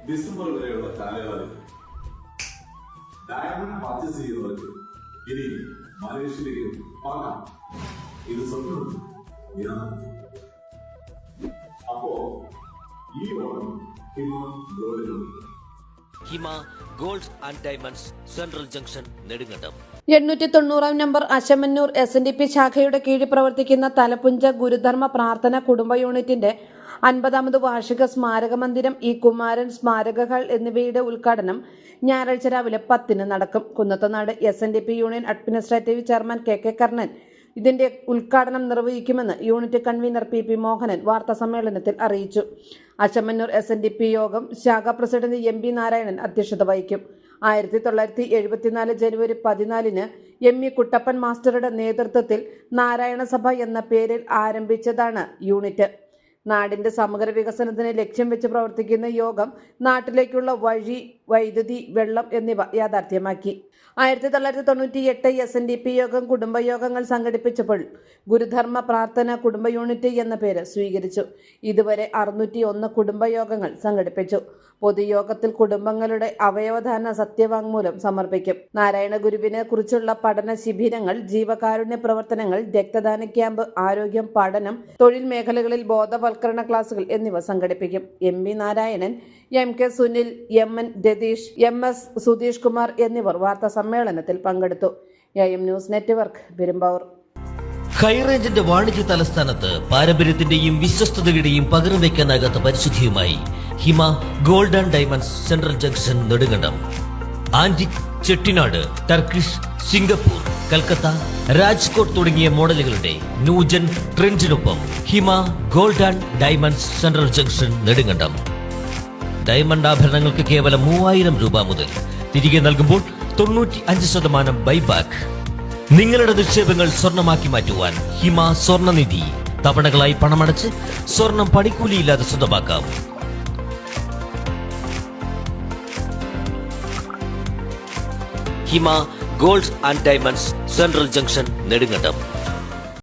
December വരെയുള്ള കാലയളവിൽ diamond purchase ചെയ്യുന്നവർക്ക് ഇനി മലേഷ്യയിലേക്ക് പോകാം. ഇത് സ്വപ്നം. അപ്പോ ഈ Onam Hima gold and diamonds central junction Nedumkandam. 890 number Ashamannoor SNDP ശാഖയുടെ കീഴിൽ പ്രവർത്തിക്കുന്ന തലപ്പുഞ്ച ഗുരുധർമ്മ പ്രാർത്ഥന കുടുംബ യൂണിറ്റിന്റെ 50ാമത് വാർഷിക സ്മാരക മന്ദിരം, ഇ കുമാരൻ സ്മാരക ഹാൾ എന്നിവയുടെ ഉദ്ഘാടനം ഞായറാഴ്ച രാവിലെ 10-ന് നടക്കും. Kunnathunad SNDP union administrative chairman KK Karnan ഇതിന്റെ ഉദ്ഘാടനം നിർവഹിക്കുമെന്ന് യൂണിറ്റ് കൺവീനർ PP മോഹനൻ വാർത്താസമ്മേളനത്തിൽ അറിയിച്ചു. അശമന്നൂർ SNDP യോഗം ശാഖാ പ്രസിഡന്റ് MB നാരായണൻ അധ്യക്ഷത വഹിക്കും. 1974 ജനുവരി 14-ന് ME കുട്ടപ്പൻ മാസ്റ്ററുടെ നേതൃത്വത്തിൽ നാരായണ സഭ എന്ന പേരിൽ ആരംഭിച്ചതാണ് യൂണിറ്റ്. നാടിന്റെ സമഗ്ര വികസനത്തിന് ലക്ഷ്യം വെച്ച് പ്രവർത്തിക്കുന്ന യോഗം നാട്ടിലേക്കുള്ള വഴി, വൈദ്യുതി, വെള്ളം എന്നിവ യാഥാർത്ഥ്യമാക്കി. 1998 SNDP യോഗം കുടുംബയോഗങ്ങൾ സംഘടിപ്പിച്ചപ്പോൾ ഗുരുധർമ്മ പ്രാർത്ഥന കുടുംബ യൂണിറ്റ് എന്ന പേര് സ്വീകരിച്ചു. ഇതുവരെ 601 കുടുംബയോഗങ്ങൾ സംഘടിപ്പിച്ചു. പൊതുയോഗത്തിൽ കുടുംബങ്ങളുടെ അവയവദാന സത്യവാങ്മൂലം സമർപ്പിക്കും. നാരായണ ഗുരുവിനെ കുറിച്ചുള്ള പഠന ശിബിരങ്ങൾ, ജീവകാരുണ്യ പ്രവർത്തനങ്ങൾ, രക്തദാന ക്യാമ്പ്, ആരോഗ്യം, പഠനം, തൊഴിൽ മേഖലകളിൽ ബോധവൽക്കരണ ക്ലാസുകൾ എന്നിവ സംഘടിപ്പിക്കും. MB Narayanan, MK Sunil, MN Ratheesh, MS Sudheesh Kumar എന്നിവർ വാർത്താ സമ്മേളനത്തിൽ പങ്കെടുത്തു. AM news network, Perumbavoor. ഹൈറേഞ്ചിന്റെ വാണിജ്യ തലസ്ഥാനത്ത് പാരമ്പര്യത്തിന്റെയും വിശ്വസ്തതയുടെയും പകരം വയ്ക്കാനാകാത്ത പരിശുദ്ധിയുമായി Hima gold and diamonds central junction Nedumkandam. Antique, Chettinad, Turkish, Singapore, Calcutta, Rajkot തുടങ്ങിയ മോഡലുകളുടെ ന്യൂജൻ ട്രെൻഡിനൊപ്പം Hima gold and diamonds central junction Nedumkandam. Diamond ആഭരണങ്ങൾക്ക് കേവലം 3000 രൂപ മുതൽ, തിരികെ നൽകുമ്പോൾ 95% ബൈബാക്ക്. നിങ്ങളുടെ നിക്ഷേപങ്ങൾ സ്വർണമാക്കി മാറ്റുവാൻ ഹിമ സ്വർണനിധി. തവണകളായി പണമടച്ച് സ്വർണം പണിക്കൂലിയില്ലാതെ സ്വന്തമാക്കാം. Hima gold and diamonds central junction Nedumkandam.